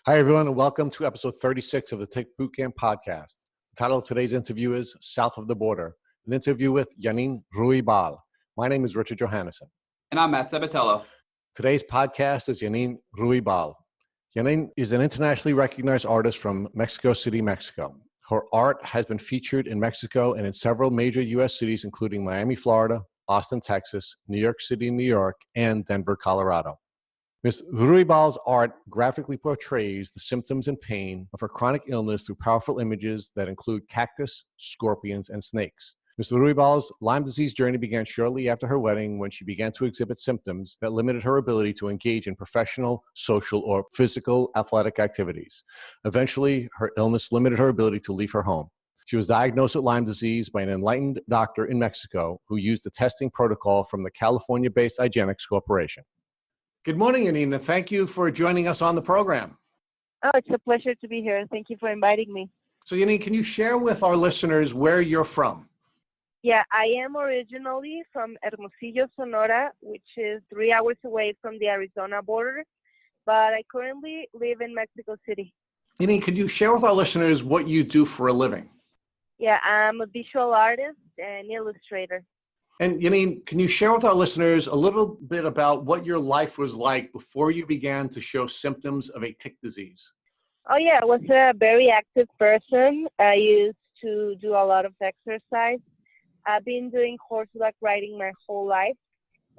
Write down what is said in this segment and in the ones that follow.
Hi, everyone, and welcome to episode 36 of the Tick Bootcamp podcast. The title of today's interview is South of the Border, an interview with Yanin Ruibal. My name is Richard Johannesson. And I'm Matt Sabatello. Today's podcast is Yanin Ruibal. Yanin is an internationally recognized artist from Mexico City, Mexico. Her art has been featured in Mexico and in several major U.S. cities, including Miami, Florida, Austin, Texas, New York City, New York, and Denver, Colorado. Ms. Ruibal's art graphically portrays the symptoms and pain of her chronic illness through powerful images that include cactus, scorpions, and snakes. Ms. Ruibal's Lyme disease journey began shortly after her wedding when she began to exhibit symptoms that limited her ability to engage in professional, social, or physical athletic activities. Eventually, her illness limited her ability to leave her home. She was diagnosed with Lyme disease by an enlightened doctor in Mexico who used the testing protocol from the California-based IGeneX Corporation. Good morning, Yanin, and thank you for joining us on the program. Oh, it's a pleasure to be here. Thank you for inviting me. So, Yanin, can you share with our listeners where you're from? Yeah, I am originally from Hermosillo, Sonora, which is 3 hours away from the Arizona border, but I currently live in Mexico City. Yanin, could you share with our listeners what you do for a living? Yeah, I'm a visual artist and illustrator. And Yanin, can you share with our listeners a little bit about what your life was like before you began to show symptoms of a tick disease? Oh, yeah, I was a very active person. I used to do a lot of exercise. I've been doing horseback riding my whole life,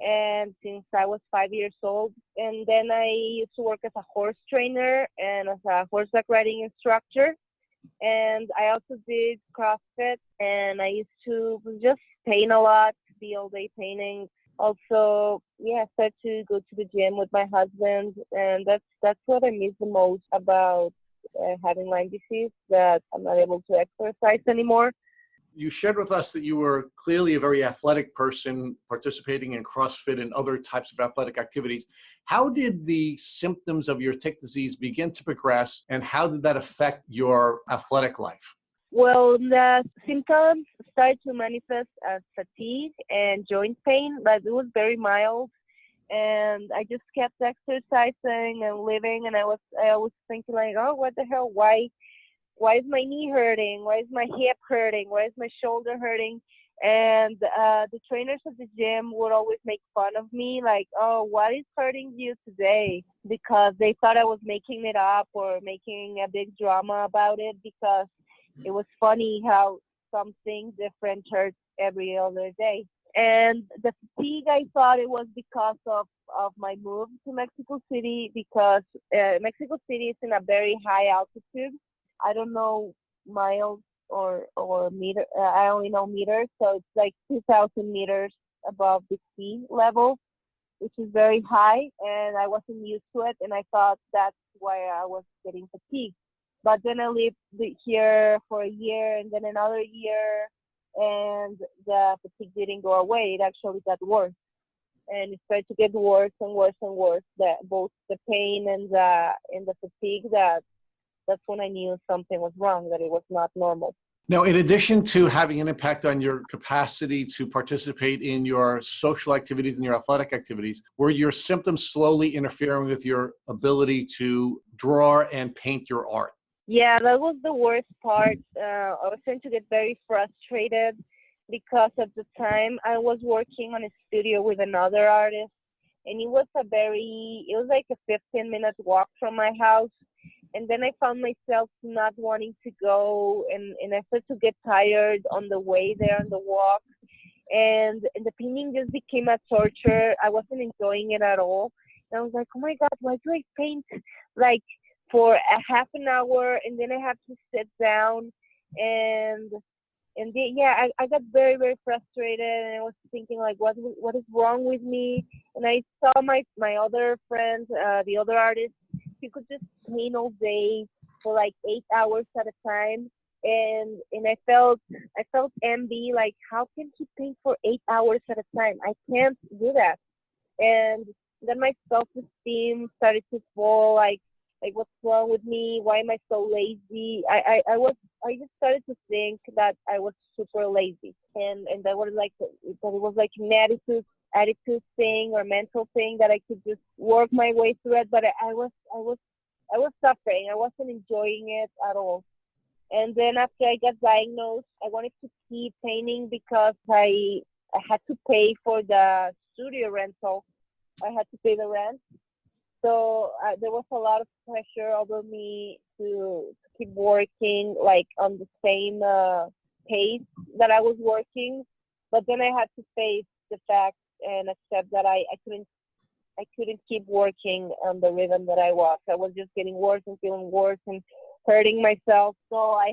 and since I was 5 years old. And then I used to work as a horse trainer and as a horseback riding instructor. And I also did CrossFit, and I used to just paint a lot, be all day painting. Also, I started to go to the gym with my husband, and that's what I miss the most about having Lyme disease, that I'm not able to exercise anymore. You shared with us that you were clearly a very athletic person participating in CrossFit and other types of athletic activities. How did the symptoms of your tick disease begin to progress, and how did that affect your athletic life? Well, the symptoms started to manifest as fatigue and joint pain, but it was very mild. And I just kept exercising and living, and I was thinking like, oh, what the hell? Why is my knee hurting? Why is my hip hurting? Why is my shoulder hurting? And the trainers at the gym would always make fun of me, like, oh, what is hurting you today? Because they thought I was making it up or making a big drama about it, because it was funny how something different hurts every other day. And the fatigue, I thought it was because of my move to Mexico City, because Mexico City is in a very high altitude. I don't know miles or meter. I only know meters, so it's like 2,000 meters above the sea level, which is very high, and I wasn't used to it, and I thought that's why I was getting fatigued. But then I lived here for a year, and then another year, and the fatigue didn't go away. It actually got worse, and it started to get worse and worse and worse. Both the pain and the fatigue. That's when I knew something was wrong, that it was not normal. Now, in addition to having an impact on your capacity to participate in your social activities and your athletic activities, were your symptoms slowly interfering with your ability to draw and paint your art? Yeah, that was the worst part. I was starting to get very frustrated because at the time I was working on a studio with another artist, and it was like a 15-minute walk from my house. And then I found myself not wanting to go, and I started to get tired on the way there on the walk. And the painting just became a torture. I wasn't enjoying it at all. And I was like, oh my God, why do I paint like for a half an hour, and then I have to sit down? I got very, very frustrated, and I was thinking like, what is wrong with me? And I saw my other friend, the other artist. He could just paint all day for like 8 hours at a time, and I felt envy, like, how can he paint for 8 hours at a time? I can't do that. And then my self-esteem started to fall, like what's wrong with me? Why am I so lazy? I just started to think that I was super lazy, and that was like, that it was like an attitude thing or mental thing, that I could just work my way through it. But I was I was suffering. I wasn't enjoying it at all. And then after I got diagnosed, I wanted to keep painting because I had to pay for the studio rental. I had to pay the rent. So there was a lot of pressure over me to keep working like on the same pace that I was working. But then I had to face the fact and accept that I couldn't keep working on the rhythm that I was. I was just getting worse and feeling worse and hurting myself. So I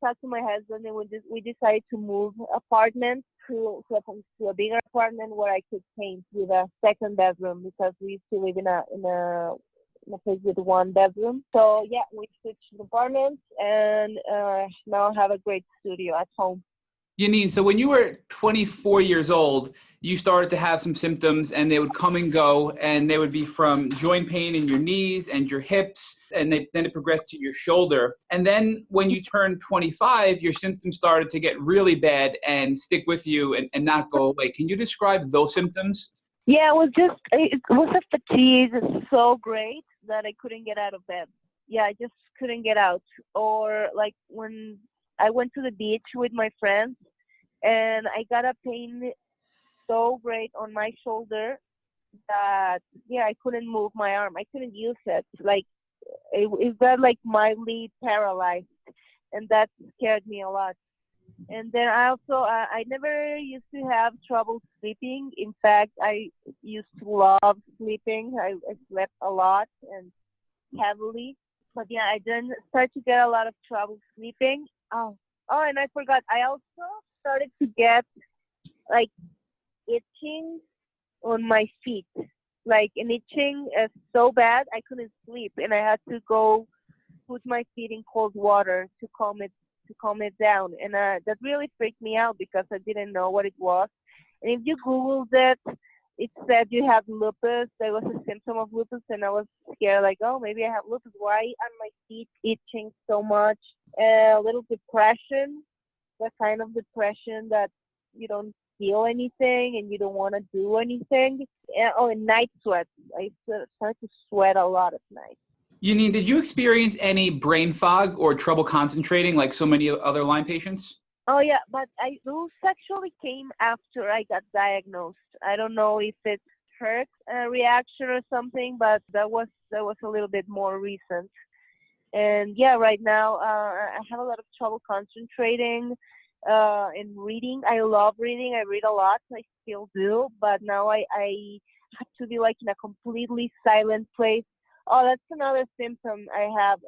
talked to my husband and we decided to move apartment to a bigger apartment where I could paint with a second bedroom because we used to live in a place with one bedroom. So yeah, we switched apartments and now I have a great studio at home. Yanin, so when you were 24 years old, you started to have some symptoms and they would come and go, and they would be from joint pain in your knees and your hips, and then it progressed to your shoulder. And then when you turned 25, your symptoms started to get really bad and stick with you and not go away. Can you describe those symptoms? Yeah, it was a fatigue so great that I couldn't get out of bed. Yeah, I just couldn't get out. Or like when I went to the beach with my friends and I got a pain so great on my shoulder that yeah, I couldn't move my arm. I couldn't use it. Like it got like mildly paralyzed, and that scared me a lot. And then I also I never used to have trouble sleeping. In fact, I used to love sleeping. I slept a lot and heavily. But yeah, I then start to get a lot of trouble sleeping. And I forgot. I also started to get like itching on my feet, like an itching so bad I couldn't sleep, and I had to go put my feet in cold water to calm it down, and that really freaked me out because I didn't know what it was. And if you Googled it, it said you have lupus. There was a symptom of lupus, and I was scared, like, oh, maybe I have lupus. Why are my feet itching so much? A little depression, the kind of depression that you don't feel anything and you don't want to do anything. And night sweat. I start to sweat a lot at night. Yanin, did you experience any brain fog or trouble concentrating like so many other Lyme patients? Oh yeah, but those actually came after I got diagnosed. I don't know if it's hurt reaction or something, but that was a little bit more recent. And yeah, right now I have a lot of trouble concentrating and reading. I love reading. I read a lot. I still do, but now I have to be like in a completely silent place. Oh, that's another symptom I have.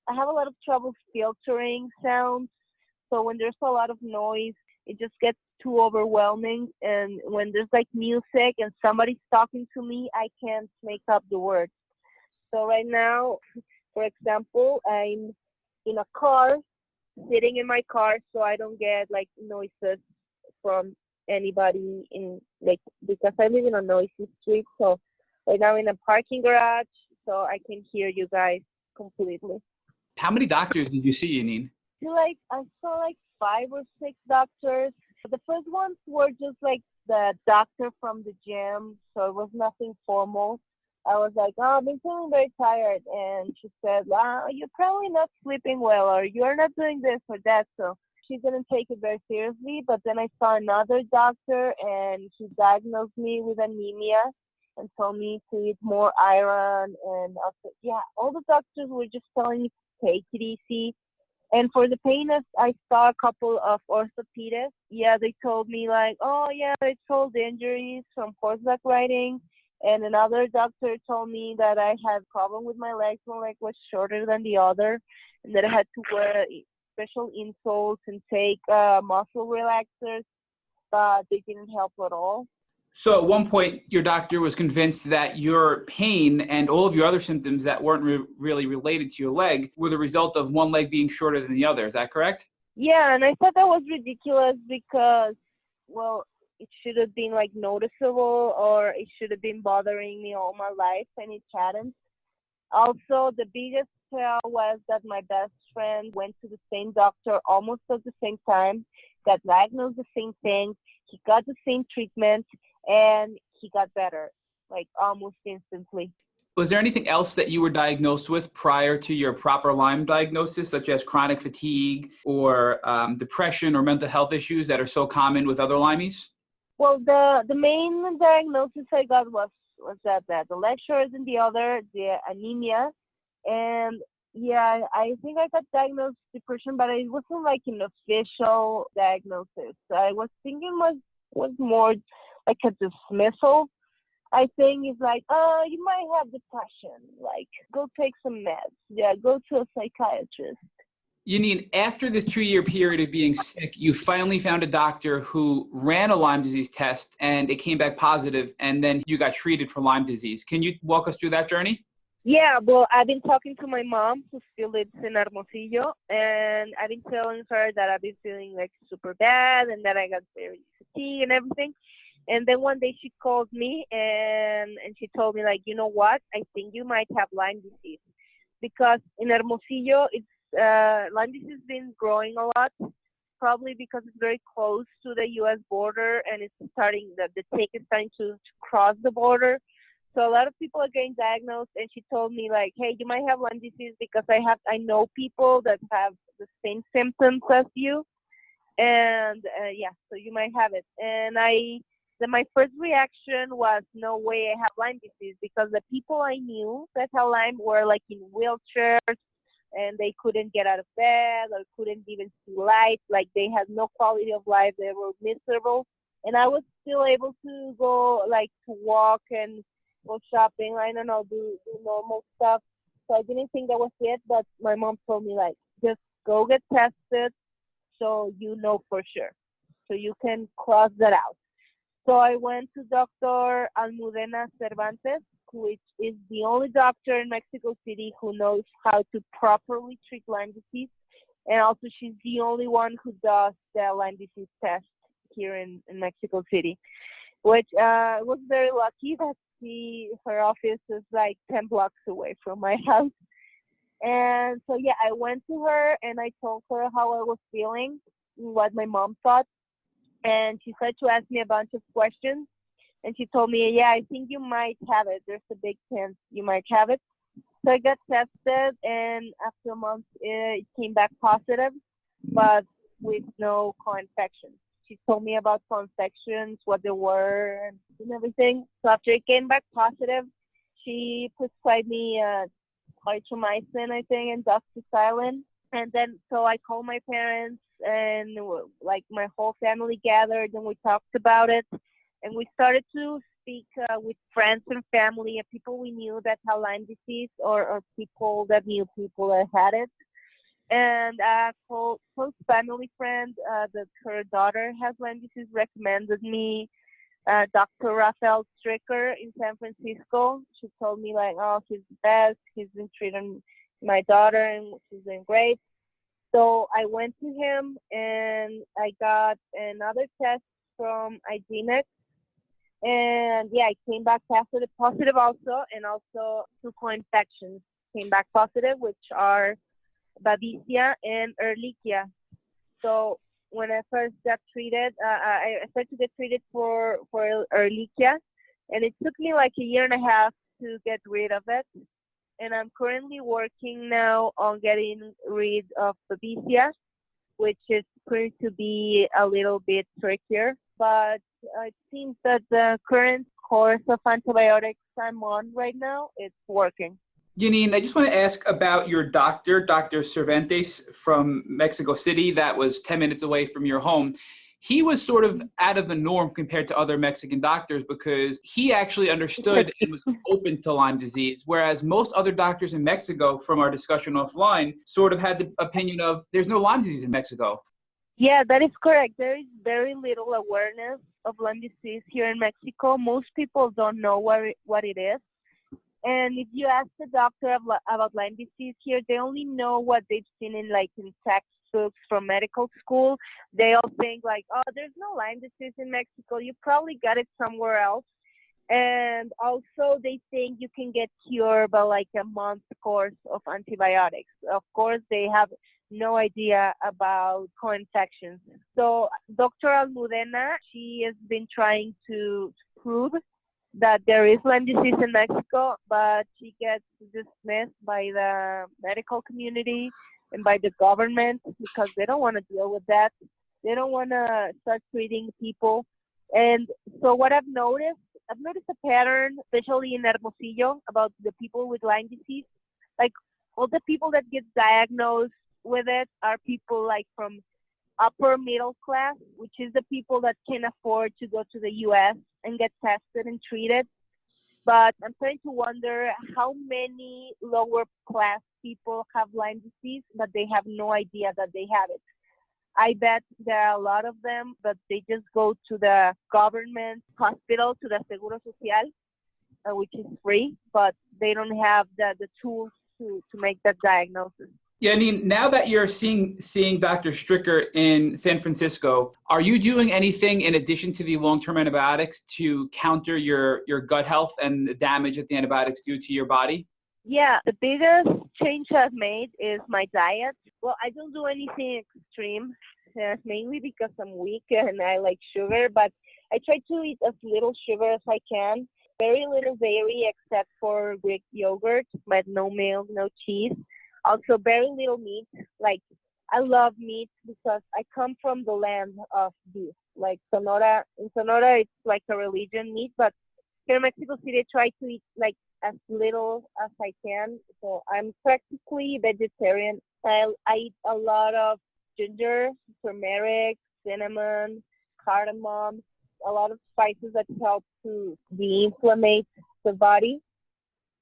I have a lot of trouble filtering sounds. So when there's a lot of noise, it just gets too overwhelming. And when there's like music and somebody's talking to me, I can't make up the words. So right now, for example, I'm in a car, sitting in my car, so I don't get like noises from anybody in like because I live in a noisy street. So right now I'm in a parking garage, so I can hear you guys completely. How many doctors did you see, Yanin? Like I saw like 5 or 6 doctors. The first ones were just like the doctor from the gym, so it was nothing formal. I was like, oh, I've been feeling very tired, and she said, you're probably not sleeping well, or you're not doing this or that. So she didn't take it very seriously. But then I saw another doctor, and he diagnosed me with anemia and told me to eat more iron. And also, yeah, all the doctors were just telling me to take it easy. And for the pain, I saw a couple of orthopedists. Yeah, they told me like, oh yeah, it's old injuries from horseback riding. And another doctor told me that I had a problem with my legs. One leg was shorter than the other, and that I had to wear special insoles and take muscle relaxers, but they didn't help at all. So at one point, your doctor was convinced that your pain and all of your other symptoms that weren't really related to your leg were the result of one leg being shorter than the other. Is that correct? Yeah, and I thought that was ridiculous because, well, it should have been like noticeable or it should have been bothering me all my life, and it hadn't. Also, the biggest tell was that my best friend went to the same doctor almost at the same time, got diagnosed the same thing, he got the same treatment, and he got better, like almost instantly. Was there anything else that you were diagnosed with prior to your proper Lyme diagnosis, such as chronic fatigue or depression or mental health issues that are so common with other Lymies? Well, the main diagnosis I got was that the lectures and the other, the anemia. And yeah, I think I got diagnosed depression, but it wasn't like an official diagnosis. I was thinking was more like a dismissal. I think it's like, oh, you might have depression. Like, go take some meds. Yeah, go to a psychiatrist. Yanin, after this 2-year period of being sick, you finally found a doctor who ran a Lyme disease test and it came back positive, and then you got treated for Lyme disease. Can you walk us through that journey? Yeah, well, I've been talking to my mom, who still lives in Hermosillo, and I've been telling her that I've been feeling like super bad and that I got very fatigued and everything. And then one day she called me and she told me, like, you know what? I think you might have Lyme disease. Because in Hermosillo, Lyme disease has been growing a lot, probably because it's very close to the U.S. border and the tick is starting to cross the border. So a lot of people are getting diagnosed, and she told me, like, hey, you might have Lyme disease because I know people that have the same symptoms as you. And yeah, so you might have it. And then my first reaction was, no way I have Lyme disease, because the people I knew that had Lyme were like in wheelchairs and they couldn't get out of bed or couldn't even see light. Like, they had no quality of life. They were miserable. And I was still able to go, like, to walk and go shopping. I don't know, do normal stuff. So I didn't think that was it. But my mom told me, like, just go get tested so you know for sure. So you can cross that out. So I went to Dr. Almudena Cervantes, which is the only doctor in Mexico City who knows how to properly treat Lyme disease. And also, she's the only one who does the Lyme disease test here in Mexico City, which was very lucky that her office is like 10 blocks away from my house. And so, yeah, I went to her and I told her how I was feeling, what my mom thought. And she started to ask me a bunch of questions. And she told me, yeah, I think you might have it. There's a big chance you might have it. So I got tested, and after a month, it came back positive, but with no co-infections. She told me about co-infections, what they were, and everything. So after it came back positive, she prescribed me clindamycin, I think, and doxycycline. And then, so I called my parents, and like my whole family gathered, and we talked about it. And we started to speak with friends and family and people we knew that had Lyme disease, or people that knew people that had it. And a close family friend that her daughter has Lyme disease recommended me Dr. Rafael Stricker in San Francisco. She told me, like, oh, he's the best. He's been treating my daughter and she's doing great. So I went to him and I got another test from IDNX. And yeah, I came back positive also, and also 2 co-infections came back positive, which are Babesia and Ehrlichia. So when I first got treated, I started to get treated for Ehrlichia, and it took me like a year and a half to get rid of it. And I'm currently working now on getting rid of Babesia, which is going to be a little bit trickier. But it seems that the current course of antibiotics I'm on right now, it's working. Yanin, I just want to ask about your doctor, Dr. Cervantes from Mexico City, that was 10 minutes away from your home. He was sort of out of the norm compared to other Mexican doctors because he actually understood and was open to Lyme disease, whereas most other doctors in Mexico, from our discussion offline, sort of had the opinion of there's no Lyme disease in Mexico. Yeah, that is correct. There is very little awareness of Lyme disease here in Mexico. Most people don't know what it is. And if you ask the doctor about Lyme disease here, they only know what they've seen in textbooks from medical school. They all think like, oh, there's no Lyme disease in Mexico. You probably got it somewhere else. And also they think you can get cured by like a month course of antibiotics. Of course, they have no idea about co-infections. So Dr. Almudena, she has been trying to prove that there is Lyme disease in Mexico, but she gets dismissed by the medical community and by the government because they don't want to deal with that. They don't want to start treating people. And so what I've noticed a pattern, especially in Hermosillo, about the people with Lyme disease. Like all the people that get diagnosed with it are people like from upper middle class, which is the people that can afford to go to the US and get tested and treated. But I'm starting to wonder how many lower class people have Lyme disease, but they have no idea that they have it. I bet there are a lot of them, but they just go to the government hospital, to the Seguro Social, which is free, but they don't have the tools to make that diagnosis. Yeah, I mean, now that you're seeing Dr. Stricker in San Francisco, are you doing anything in addition to the long-term antibiotics to counter your gut health and the damage that the antibiotics do to your body? Yeah, the biggest change I've made is my diet. Well, I don't do anything extreme, mainly because I'm weak and I like sugar, but I try to eat as little sugar as I can. Very little dairy except for Greek yogurt, but no milk, no cheese. Also, very little meat. Like, I love meat because I come from the land of beef. Like Sonora, in Sonora, it's like a religion meat, but here in Mexico City, I try to eat like as little as I can. So I'm practically vegetarian. I eat a lot of ginger, turmeric, cinnamon, cardamom, a lot of spices that help to de-inflammate the body.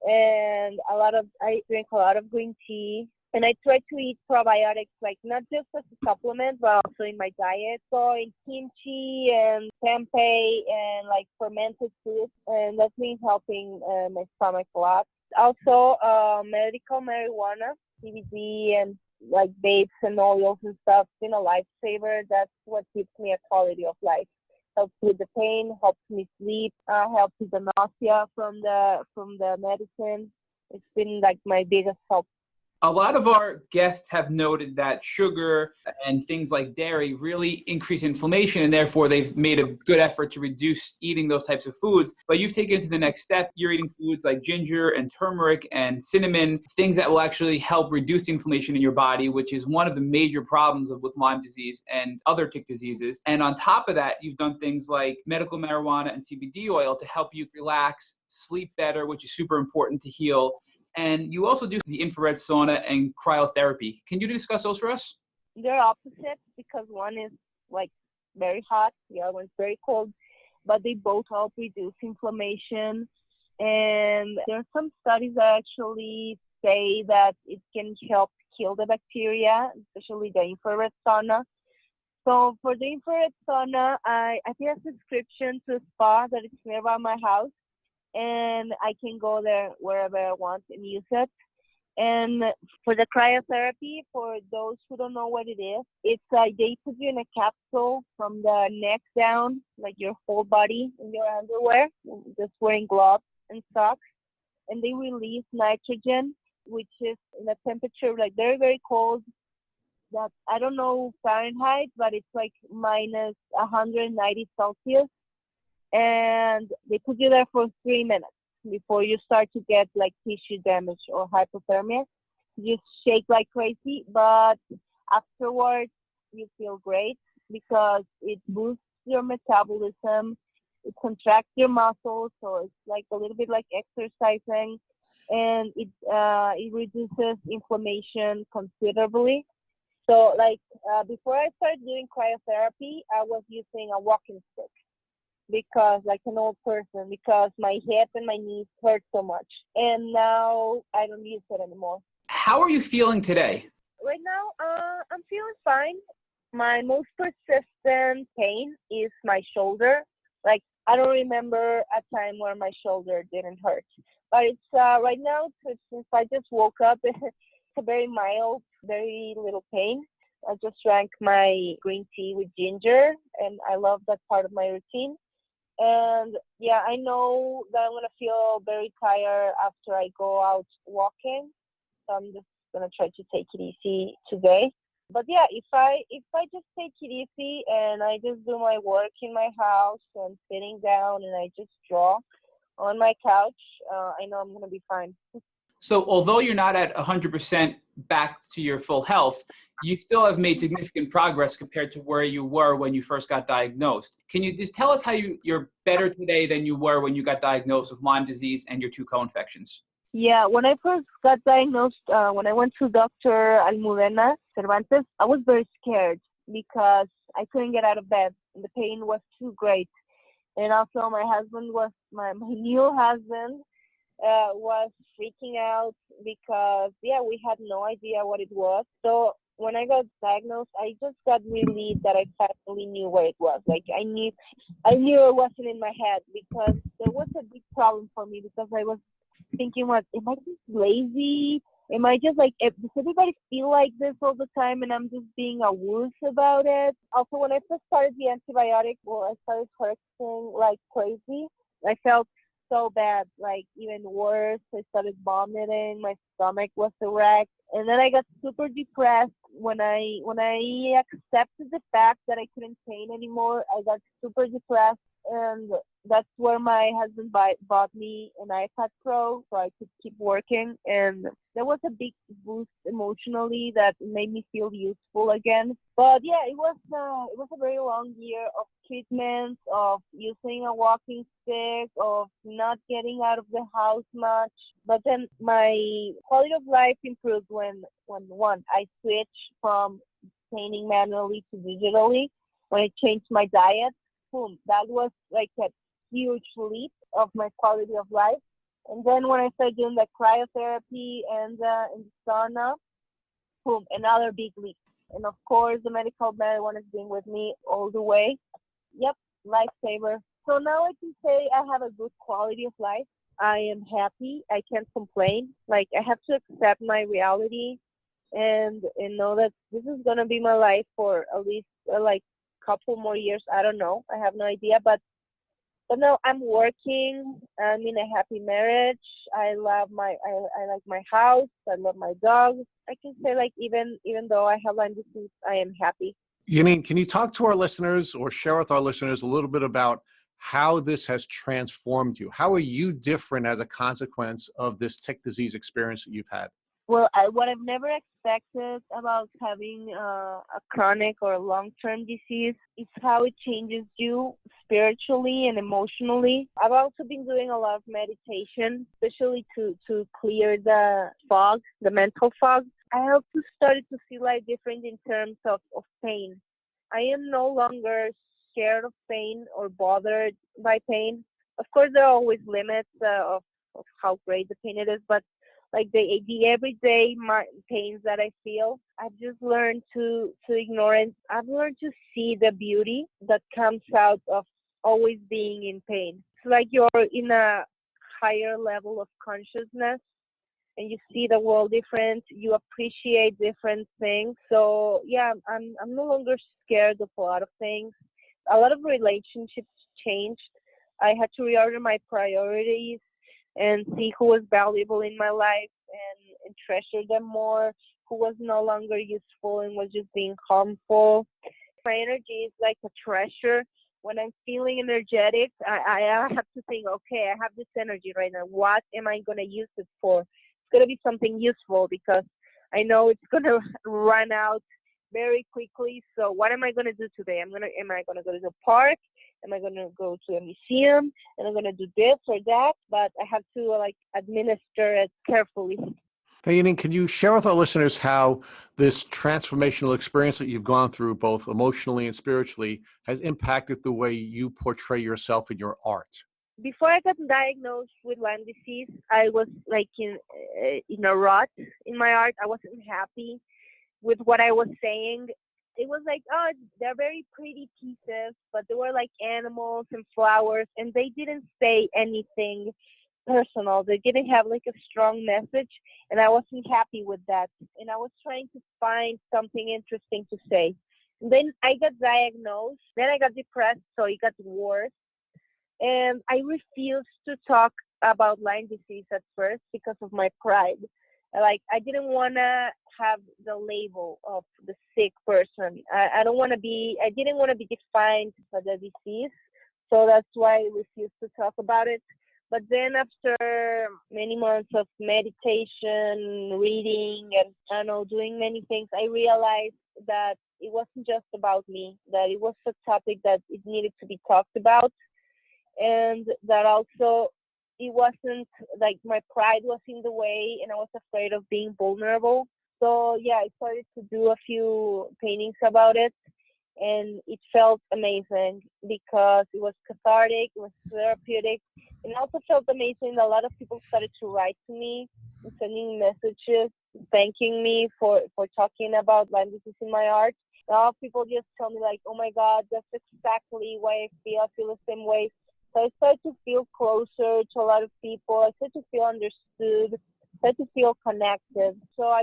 And I drink a lot of green tea, and I try to eat probiotics, like not just as a supplement, but also in my diet. So in kimchi and tempeh and like fermented foods, and that's been helping my stomach a lot. Also, medical marijuana, CBD, and like vapes and oils and stuff, been a lifesaver. That's what gives me a quality of life. Helps with the pain, helps me sleep, helps with the nausea from the medicine. It's been like my biggest help. A lot of our guests have noted that sugar and things like dairy really increase inflammation, and therefore they've made a good effort to reduce eating those types of foods. But you've taken it to the next step. You're eating foods like ginger and turmeric and cinnamon, things that will actually help reduce the inflammation in your body, which is one of the major problems with Lyme disease and other tick diseases. And on top of that, you've done things like medical marijuana and CBD oil to help you relax, sleep better, which is super important to heal. And you also do the infrared sauna and cryotherapy. Can you discuss those for us? They're opposite because one is like very hot, the other one's very cold, but they both help reduce inflammation. And there are some studies that actually say that it can help kill the bacteria, especially the infrared sauna. So for the infrared sauna, I did a subscription to a spa that is nearby my house, and I can go there wherever I want and use it. And for the cryotherapy, for those who don't know what it is, it's they put you in a capsule from the neck down, like your whole body in your underwear, just wearing gloves and socks, and they release nitrogen, which is in a temperature like very, very cold. That I don't know Fahrenheit, but it's like minus 190 Celsius. And they put you there for 3 minutes before you start to get like tissue damage or hypothermia. You shake like crazy, but afterwards you feel great because it boosts your metabolism, it contracts your muscles, so it's like a little bit like exercising, and it reduces inflammation considerably. So like before I started doing cryotherapy, I was using a walking stick because like an old person, because my hip and my knees hurt so much. And now I don't use it anymore. How are you feeling today? Right now, I'm feeling fine. My most persistent pain is my shoulder. Like I don't remember a time where my shoulder didn't hurt. But it's right now, since I just woke up, it's a very mild, very little pain. I just drank my green tea with ginger, and I love that part of my routine. And yeah, I know that I'm gonna feel very tired after I go out walking. So I'm just gonna try to take it easy today. But yeah, if I just take it easy and I just do my work in my house and sitting down and I just draw, on my couch, I know I'm going to be fine. So although you're not at 100% back to your full health, you still have made significant progress compared to where you were when you first got diagnosed. Can you just tell us how you're better today than you were when you got diagnosed with Lyme disease and your two co-infections? Yeah, when I first got diagnosed, when I went to Dr. Almudena Cervantes, I was very scared because I couldn't get out of bed. The pain was too great. And also my husband was, my new husband was freaking out because, yeah, we had no idea what it was. So when I got diagnosed, I just got relieved that I finally knew what it was. Like I knew it wasn't in my head, because there was a big problem for me, because I was thinking, what, am I just lazy? Am I just like, does everybody feel like this all the time and I'm just being a wuss about it? Also, when I first started the antibiotic, well, I started hurting like crazy. I felt so bad, like even worse. I started vomiting. My stomach was a wreck. And then I got super depressed when I accepted the fact that I couldn't paint anymore. I got super depressed, and that's where my husband bought me an iPad Pro so I could keep working. And there was a big boost emotionally that made me feel useful again. But yeah, it was a very long year of treatments, of using a walking stick, of not getting out of the house much. But then my quality of life improved when one, I switched from painting manually to digitally. When I changed my diet, boom, that was like a huge leap of my quality of life. And then when I started doing the cryotherapy and in the sauna, boom, another big leap. And of course, the medical marijuana has been with me all the way. Yep, lifesaver. So now I can say I have a good quality of life. I am happy. I can't complain. Like, I have to accept my reality and know that this is gonna be my life for at least like couple more years. I don't know. I have no idea, but no, I'm working. I'm in a happy marriage. I love I like my house. I love my dog. I can say, like, even though I have Lyme disease, I am happy. Yanin, can you talk to our listeners or share with our listeners a little bit about how this has transformed you? How are you different as a consequence of this tick disease experience that you've had? Well, what I've never expected about having a chronic or long-term disease is how it changes you spiritually and emotionally. I've also been doing a lot of meditation, especially to clear the fog, the mental fog. I also started to see life different in terms of pain. I am no longer scared of pain or bothered by pain. Of course, there are always limits of how great the pain it is, but like the everyday pains that I feel, I've just learned to ignore it. I've learned to see the beauty that comes out of always being in pain. It's like you're in a higher level of consciousness and you see the world different. You appreciate different things. So yeah, I'm no longer scared of a lot of things. A lot of relationships changed. I had to reorder my priorities and see who was valuable in my life and treasure them more, who was no longer useful and was just being harmful. My energy is like a treasure. When I'm feeling energetic, I have to think, okay, I have this energy right now. What am I going to use it for? It's going to be something useful, because I know it's going to run out very quickly. So what am I going to do today? Am I going to go to the park? Am I going to go to a museum? And I'm going to do this or that? But I have to like administer it carefully. Hey, Yanin, can you share with our listeners how this transformational experience that you've gone through, both emotionally and spiritually, has impacted the way you portray yourself in your art? Before I got diagnosed with Lyme disease, I was like in a rut in my art. I wasn't happy with what I was saying. It was like, oh, they're very pretty pieces, but they were like animals and flowers, and they didn't say anything personal. They didn't have like a strong message, and I wasn't happy with that. And I was trying to find something interesting to say. And then I got diagnosed. Then I got depressed, so it got worse. And I refused to talk about Lyme disease at first because of my pride. Like, I didn't want to have the label of the sick person. I didn't want to be defined by the disease. So that's why I refused to talk about it. But then after many months of meditation, reading, and I don't know, doing many things, I realized that it wasn't just about me, that it was a topic that it needed to be talked about, and that also it wasn't like my pride was in the way and I was afraid of being vulnerable. So yeah, I started to do a few paintings about it, and it felt amazing because it was cathartic, it was therapeutic, and it also felt amazing that a lot of people started to write to me and sending messages thanking me for talking about Lyme disease in my art. A lot of people just tell me like, oh my God, that's exactly why I feel the same way. So I started to feel closer to a lot of people. I started to feel understood, started to feel connected. So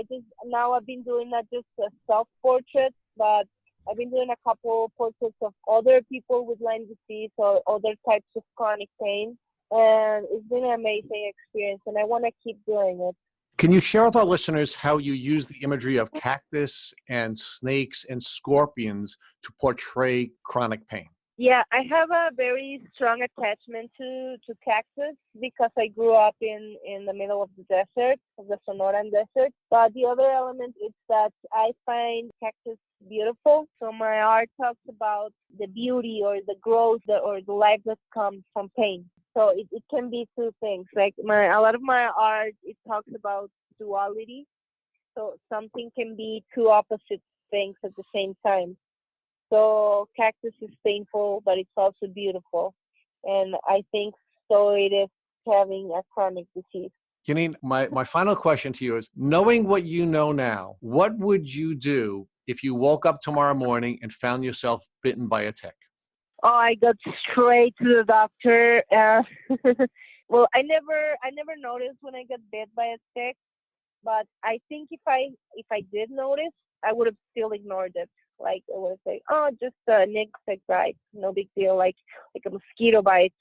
now I've been doing not just a self-portrait, but I've been doing a couple portraits of other people with Lyme disease or other types of chronic pain. And it's been an amazing experience, and I want to keep doing it. Can you share with our listeners how you use the imagery of cactus and snakes and scorpions to portray chronic pain? Yeah, I have a very strong attachment to cactus because I grew up in the middle of the desert, of the Sonoran Desert. But the other element is that I find cactus beautiful. So my art talks about the beauty or the growth or the life that comes from pain. So it can be two things. Like a lot of my art, it talks about duality. So something can be two opposite things at the same time. So cactus is painful, but it's also beautiful. And I think so it is having a chronic disease. Yanin, my final question to you is, knowing what you know now, what would you do if you woke up tomorrow morning and found yourself bitten by a tick? Oh, I got straight to the doctor. Well, I never noticed when I got bit by a tick, but I think if I did notice, I would have still ignored it. Like I would say, oh, just a insect bite, no big deal, like a mosquito bite.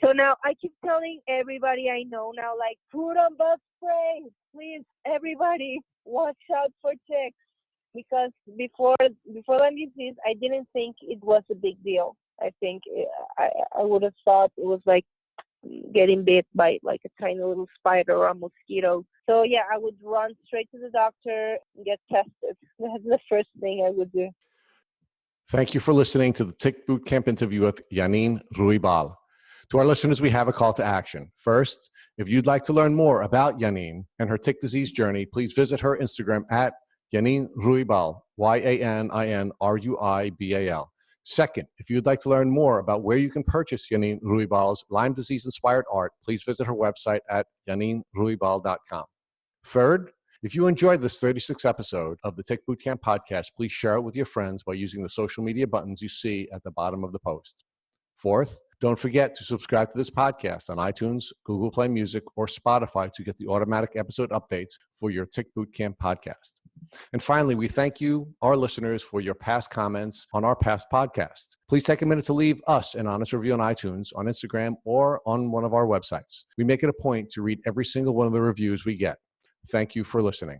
So now I keep telling everybody I know now, like, put on bug spray, please, everybody, watch out for ticks. Because before Lyme disease, I didn't think it was a big deal. I think I would have thought it was like getting bit by like a tiny little spider or a mosquito. So yeah, I would run straight to the doctor and get tested. That's the first thing I would do. Thank you for listening to the Tick Boot Camp interview with Yanin Ruibal. To our listeners, we have a call to action. First, if you'd like to learn more about Yanin and her tick disease journey, please visit her Instagram at Yanin Ruibal, YANIN RUIBAL. Second, if you'd like to learn more about where you can purchase Yanin Ruibal's Lyme disease-inspired art, please visit her website at yaninruibal.com. Third, if you enjoyed this 36th episode of the Tick Bootcamp podcast, please share it with your friends by using the social media buttons you see at the bottom of the post. Fourth, don't forget to subscribe to this podcast on iTunes, Google Play Music, or Spotify to get the automatic episode updates for your Tick Bootcamp podcast. And finally, we thank you, our listeners, for your past comments on our past podcasts. Please take a minute to leave us an honest review on iTunes, on Instagram, or on one of our websites. We make it a point to read every single one of the reviews we get. Thank you for listening.